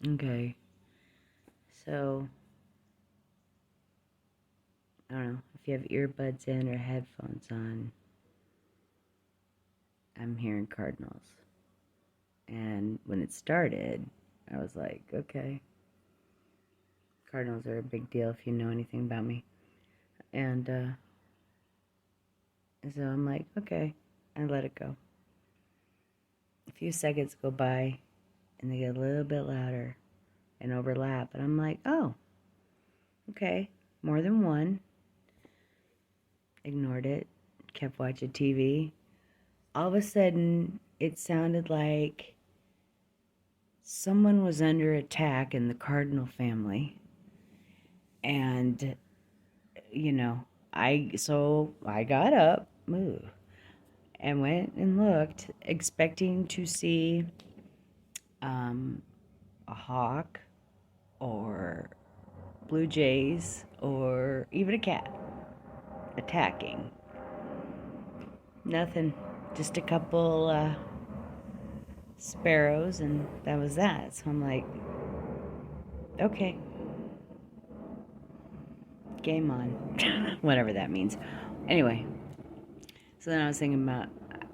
Okay. So, I don't know. If you have earbuds in or headphones on, I'm hearing Cardinals. And when it started, I was like, okay, Cardinals are a big deal if you know anything about me. And so I'm like, okay, and let it go. A few seconds go by, and they get a little bit louder and overlap. And I'm like, oh, okay, more than one. Ignored it, kept watching TV. All of a sudden, it sounded like someone was under attack in the Cardinal family. And, you know, I got up, moved, and went and looked, expecting to see um, a hawk or blue jays or even a cat attacking. Nothing. Just a couple sparrows, and that was that. So I'm like, okay, game on. Whatever that means. Anyway, so then I was thinking about,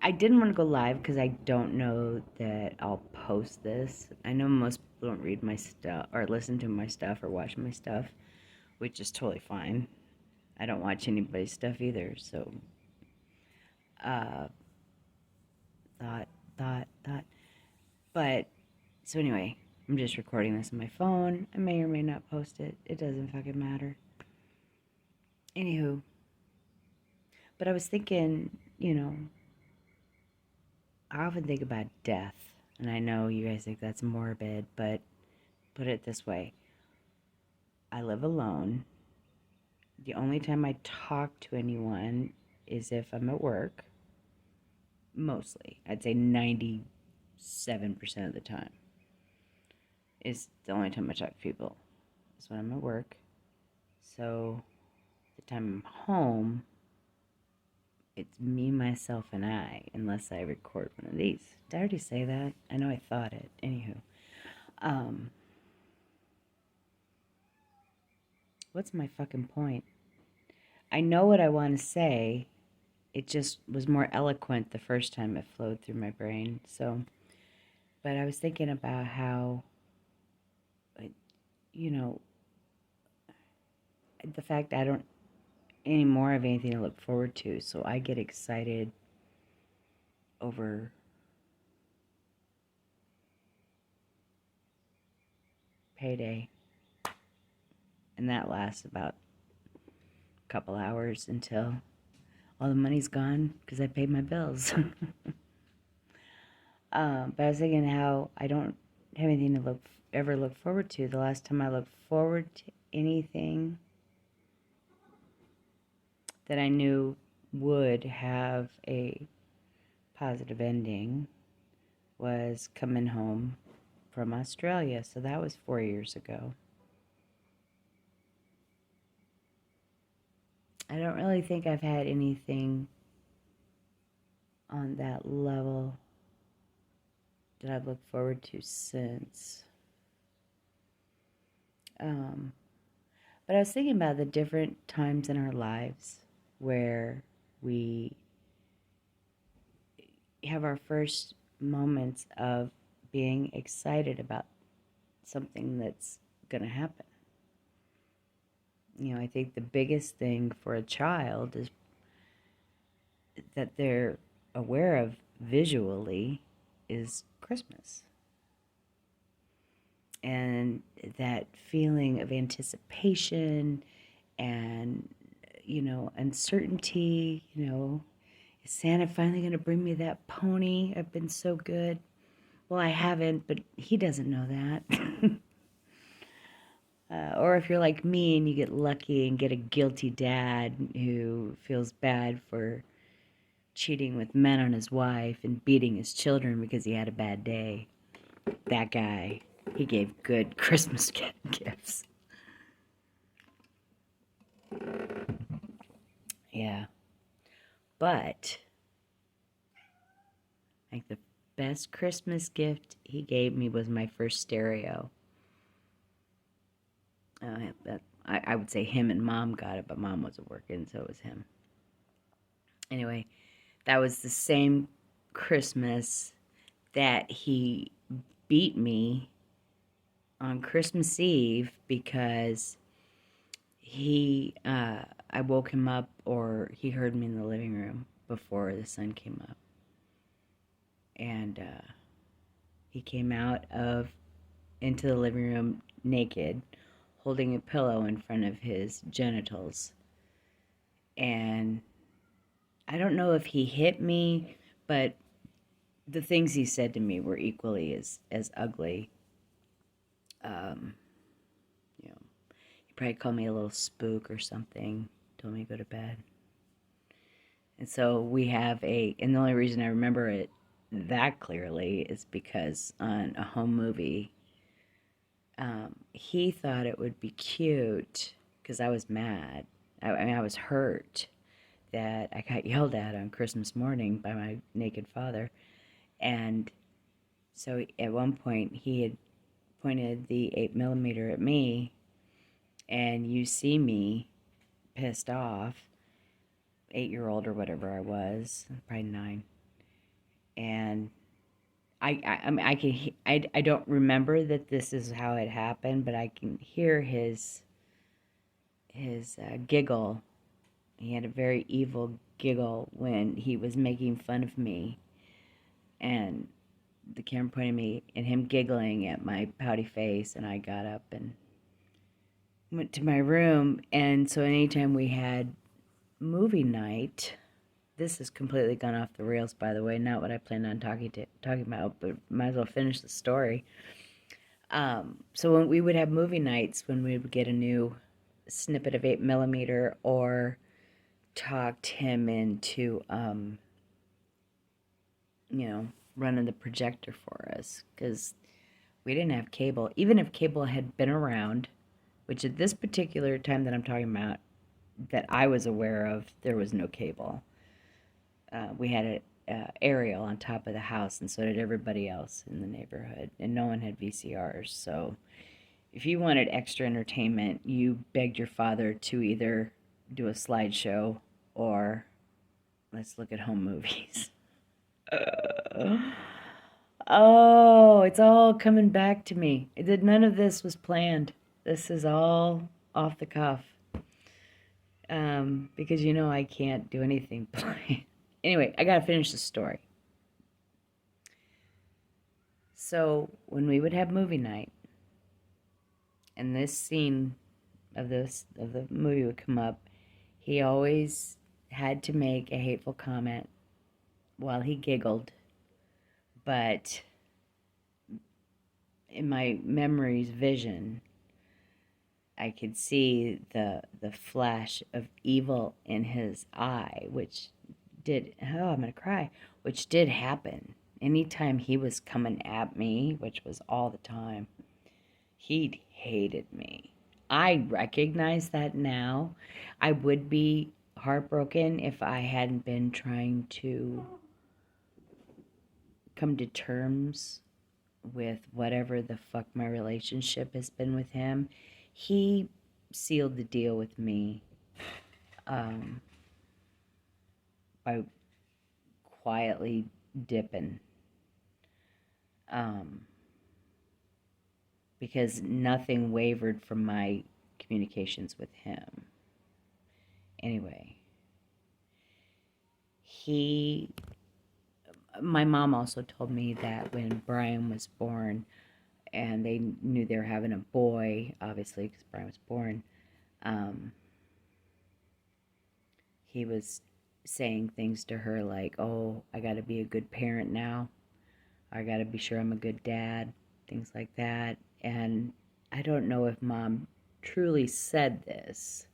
I didn't want to go live because I don't know that I'll post this. I know most people don't read my stuff or listen to my stuff or watch my stuff, which is totally fine. I don't watch anybody's stuff either. So, uh, thought, thought. But, so anyway, I'm just recording this on my phone. I may or may not post it. It doesn't fucking matter. Anywho, but I was thinking, I often think about death. And I know you guys think that's morbid, but put it this way, I live alone. The only time I talk to anyone is if I'm at work. Mostly. I'd say 97% of the time is the only time I talk to people. Is when I'm at work. So the time I'm home, it's me, myself, and I, unless I record one of these. Did I already say that? I know I thought it. Anywho. Um, what's my fucking point? I know what I want to say. It just was more eloquent the first time it flowed through my brain. So, but I was thinking about how, you know, the fact I don't anymore have anything to look forward to. So I get excited over payday. And that lasts about a couple hours until all the money's gone because I paid my bills. But I was thinking how I don't have anything to ever look forward to. The last time I looked forward to anything that I knew would have a positive ending was coming home from Australia. So that was 4 years ago. I don't really think I've had anything on that level that I've looked forward to since. Um, but I was thinking about the different times in our lives where we have our first moments of being excited about something that's going to happen. I think the biggest thing for a child is that they're aware of visually is Christmas. And that feeling of anticipation and, uncertainty, is Santa finally going to bring me that pony? I've been so good. Well, I haven't, but he doesn't know that. Or if you're like me and you get lucky and get a guilty dad who feels bad for cheating with men on his wife and beating his children because he had a bad day. That guy, he gave good Christmas gifts. Yeah. But like the best Christmas gift he gave me was my first stereo. I would say him and mom got it, but mom wasn't working, so it was him. Anyway, that was the same Christmas that he beat me on Christmas Eve because I woke him up, or he heard me in the living room before the sun came up. And he came into the living room naked, holding a pillow in front of his genitals. And I don't know if he hit me, but the things he said to me were equally as ugly. You know, he probably called me a little spook or something, told me to go to bed. And so and the only reason I remember it that clearly is because on a home movie, he thought it would be cute because I was mad. I mean, I was hurt that I got yelled at on Christmas morning by my naked father. And so at one point, he had pointed the 8mm at me, and you see me pissed off, 8-year-old or whatever I was, probably 9. And I don't remember that this is how it happened, but I can hear his giggle. He had a very evil giggle when he was making fun of me, and the camera pointed me and him giggling at my pouty face, and I got up and went to my room. And so anytime we had movie night, this has completely gone off the rails, by the way, not what I planned on talking about, but might as well finish the story. So when we would have movie nights, when we would get a new snippet of 8mm or talked him into, running the projector for us, because we didn't have cable. Even if cable had been around, which at this particular time that I'm talking about, that I was aware of, there was no cable. We had an aerial on top of the house, and so did everybody else in the neighborhood, and no one had VCRs. So if you wanted extra entertainment, you begged your father to either do a slideshow or let's look at home movies. Oh, it's all coming back to me. None of this was planned. This is all off the cuff. Because I can't do anything planned. Anyway, I gotta finish the story. So when we would have movie night, and this scene of the movie would come up, he always had to make a hateful comment while he giggled. But in my memory's vision, I could see the flash of evil in his eye, which did, oh, I'm gonna cry, which did happen. Anytime he was coming at me, which was all the time, he hated me. I recognize that now. I would be heartbroken if I hadn't been trying to come to terms with whatever the fuck my relationship has been with him. He sealed the deal with me by quietly dipping. Because nothing wavered from my communications with him. Anyway, my mom also told me that when Brian was born, and they knew they were having a boy, obviously, because Brian was born, he was saying things to her like, oh, I gotta be a good parent now. I gotta be sure I'm a good dad, things like that. And I don't know if mom truly said this,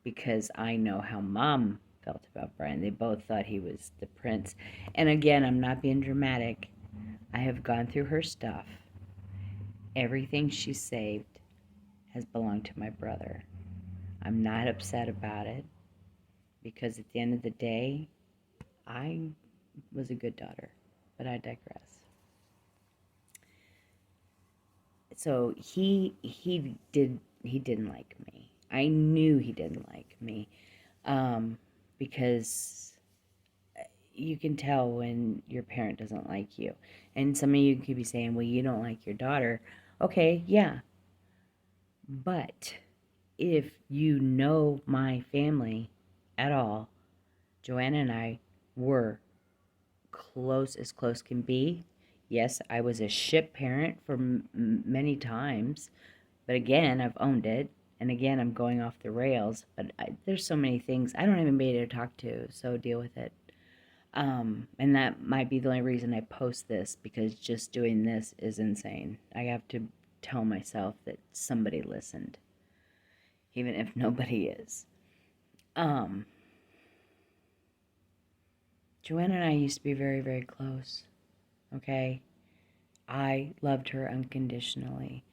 because I know how mom felt about Brian. They both thought he was the prince. And again, I'm not being dramatic. I have gone through her stuff. Everything she saved has belonged to my brother. I'm not upset about it, because at the end of the day, I was a good daughter. But I digress. So he didn't like me. I knew he didn't like me, because you can tell when your parent doesn't like you. And some of you could be saying, well, you don't like your daughter. Okay, yeah. But if you know my family at all, Joanna and I were close as close can be. Yes, I was a ship parent for many times, but again, I've owned it. And again, I'm going off the rails. But there's so many things I don't even be able to talk to, so deal with it. And that might be the only reason I post this, because just doing this is insane. I have to tell myself that somebody listened, even if nobody is. Um, Joanna and I used to be very, very close. Okay? I loved her unconditionally.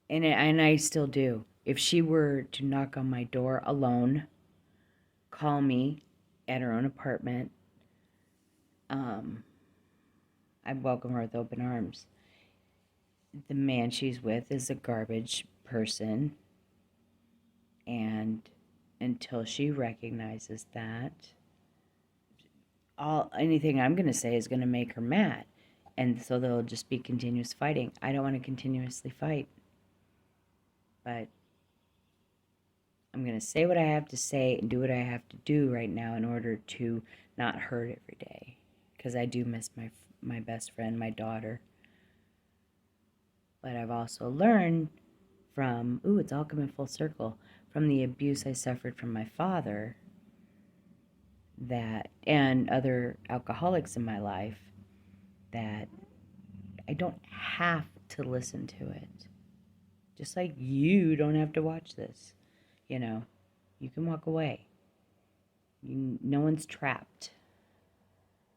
And I still do. If she were to knock on my door alone, call me at her own apartment, I'd welcome her with open arms. The man she's with is a garbage person, and until she recognizes that, anything I'm going to say is going to make her mad, and so there'll just be continuous fighting. I don't want to continuously fight, but I'm going to say what I have to say and do what I have to do right now in order to not hurt every day, because I do miss my best friend, my daughter. But I've also learned from, it's all coming full circle, from the abuse I suffered from my father, that, and other alcoholics in my life, that I don't have to listen to it. Just like you don't have to watch this. You can walk away. No one's trapped,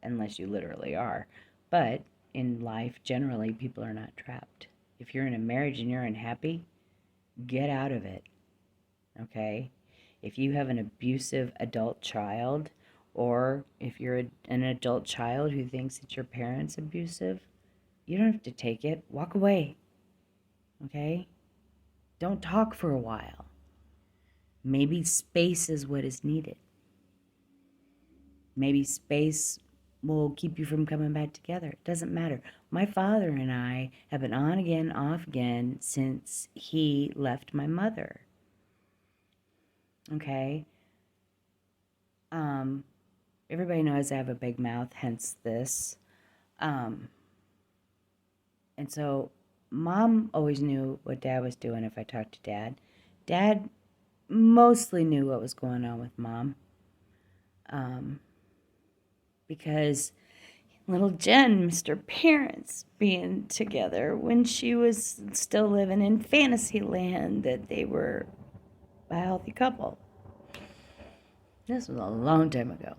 unless you literally are. But in life, generally, people are not trapped. If you're in a marriage and you're unhappy, get out of it. Okay? If you have an abusive adult child, or if you're an adult child who thinks that your parent's abusive, you don't have to take it. Walk away. Okay? Don't talk for a while. Maybe space is what is needed. Maybe space will keep you from coming back together. It doesn't matter. My father and I have been on again, off again since he left my mother. Okay? Everybody knows I have a big mouth, hence this. And so Mom always knew what Dad was doing if I talked to Dad. Dad mostly knew what was going on with Mom. Because little Jen missed her parents being together when she was still living in fantasy land that they were a healthy couple. This was a long time ago.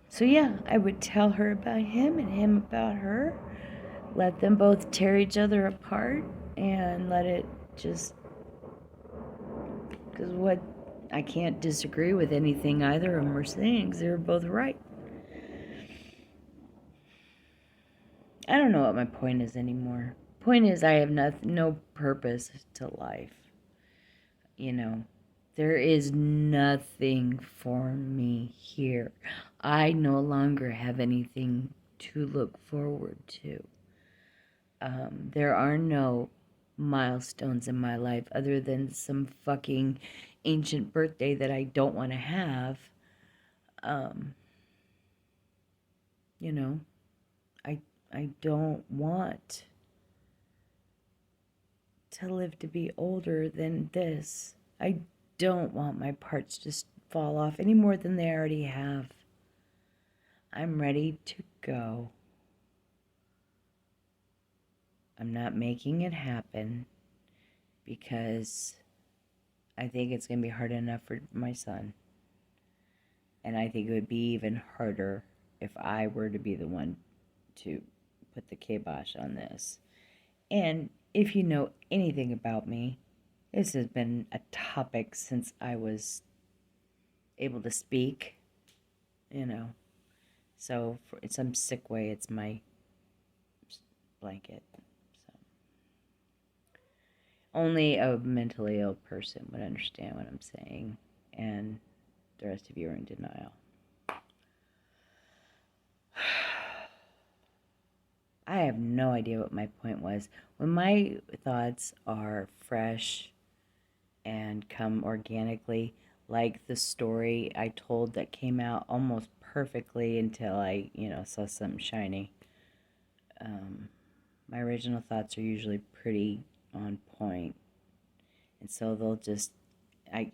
So yeah, I would tell her about him and him about her. Let them both tear each other apart and let it just... Because I can't disagree with anything either of them were saying, because they were both right. I don't know what my point is anymore. Point is, I have no purpose to life. There is nothing for me here. I no longer have anything to look forward to. There are no milestones in my life other than some fucking ancient birthday that I don't want to have. I don't want to live to be older than this. I don't want my parts to fall off any more than they already have. I'm ready to go. I'm not making it happen because I think it's going to be hard enough for my son. And I think it would be even harder if I were to be the one to put the kibosh on this. And if you know anything about me, this has been a topic since I was able to speak, So in some sick way, it's my blanket. So only a mentally ill person would understand what I'm saying, and the rest of you are in denial. I have no idea what my point was. When my thoughts are fresh and come organically, like the story I told that came out almost perfectly until I, saw something shiny. My original thoughts are usually pretty on point, and so they'll just, I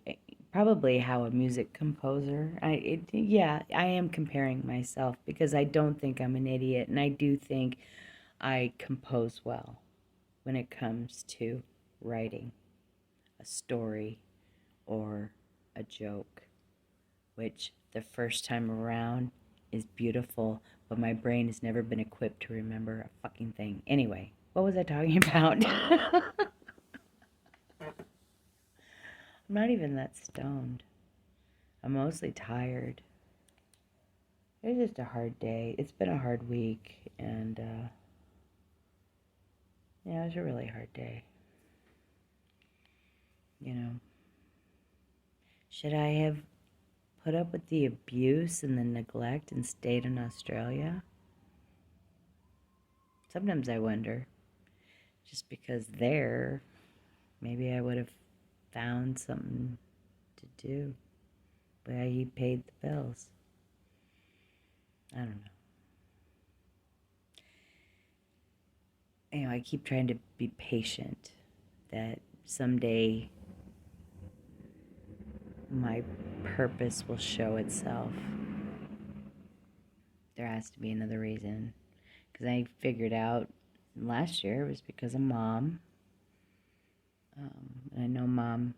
probably how a music composer. Yeah, I am comparing myself because I don't think I'm an idiot, and I do think I compose well when it comes to writing a story or a joke, which the first time around is beautiful, but my brain has never been equipped to remember a fucking thing. Anyway, what was I talking about? I'm not even that stoned. I'm mostly tired. It was just a hard day. It's been a hard week, and yeah, it was a really hard day. Should I have put up with the abuse and the neglect and stayed in Australia? Sometimes I wonder, just because there, maybe I would have found something to do. But he paid the bills. I don't know. I keep trying to be patient that someday my purpose will show itself. There has to be another reason. Because I figured out last year it was because of Mom. And I know Mom,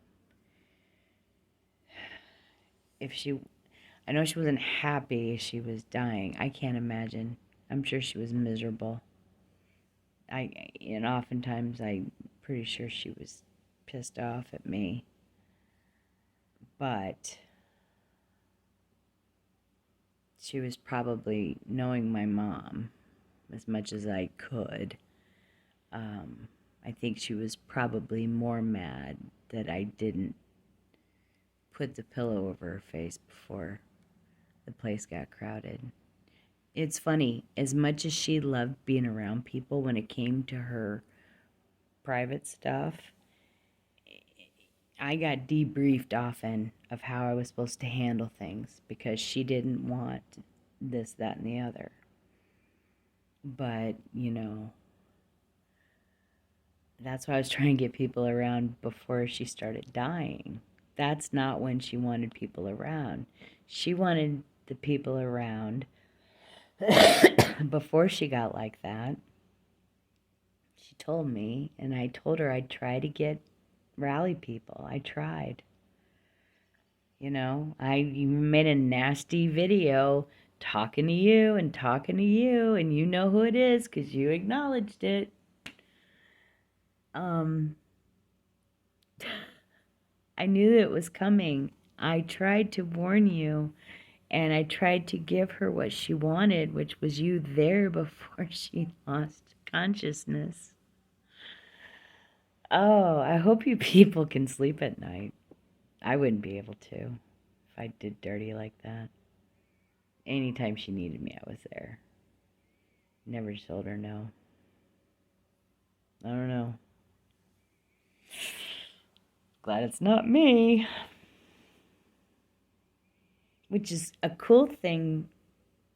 I know she wasn't happy she was dying. I can't imagine. I'm sure she was miserable. And oftentimes I'm pretty sure she was pissed off at me. But she was probably, knowing my mom as much as I could, I think she was probably more mad that I didn't put the pillow over her face before the place got crowded. It's funny, as much as she loved being around people, when it came to her private stuff, I got debriefed often of how I was supposed to handle things because she didn't want this, that, and the other. But, that's why I was trying to get people around before she started dying. That's not when she wanted people around. She wanted the people around before she got like that. She told me, and I told her I'd try to rally people. I tried. I even made a nasty video talking to you, and you know who it is because you acknowledged it. I knew it was coming. I tried to warn you, and I tried to give her what she wanted, which was you there before she lost consciousness. Oh, I hope you people can sleep at night. I wouldn't be able to if I did dirty like that. Anytime she needed me, I was there. Never told her no. I don't know. Glad it's not me. Which is a cool thing,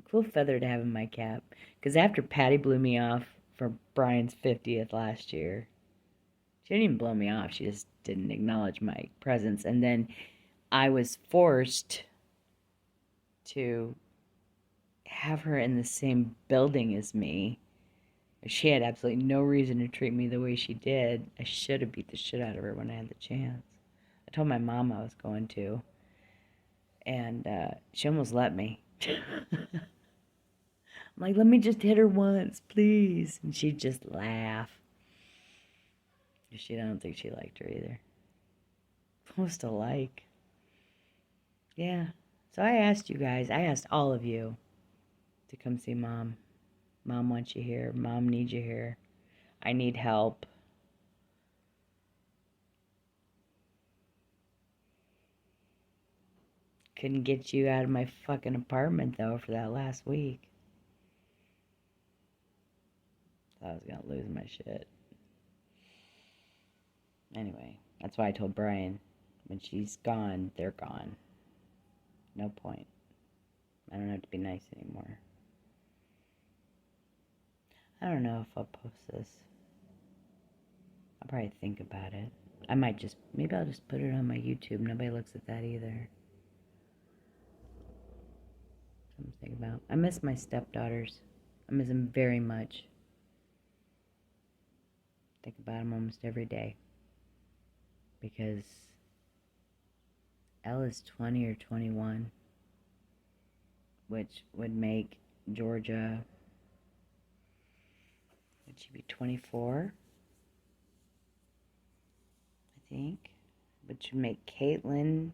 cool feather to have in my cap. Because after Patty blew me off for Brian's 50th last year, she didn't even blow me off. She just didn't acknowledge my presence. And then I was forced to have her in the same building as me. She had absolutely no reason to treat me the way she did. I should have beat the shit out of her when I had the chance. I told my mom I was going to, and she almost let me. I'm like, let me just hit her once, please. And she'd just laugh. I don't think she liked her either. Supposed to like. Yeah. So I asked all of you to come see Mom. Mom wants you here. Mom needs you here. I need help. Couldn't get you out of my fucking apartment, though, for that last week. Thought I was gonna lose my shit. Anyway, that's why I told Brian, when she's gone, they're gone. No point. I don't have to be nice anymore. I don't know if I'll post this. I'll probably think about it. I might just, maybe I'll just put it on my YouTube. Nobody looks at that either. Something to think about. I miss my stepdaughters. I miss them very much. Think about them almost every day. Because Ella's 20 or 21, which would make Georgia, would she be 24? I think. Which would make Caitlin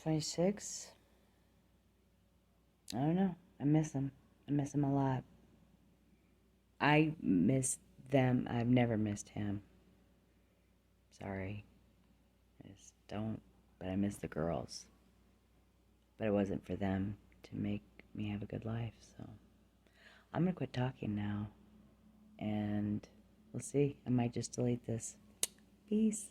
26. I don't know. I miss them. I miss them a lot. I miss them. I've never missed him. Sorry. I just don't. But I miss the girls. But it wasn't for them to make me have a good life. So I'm going to quit talking now. And we'll see. I might just delete this. Peace.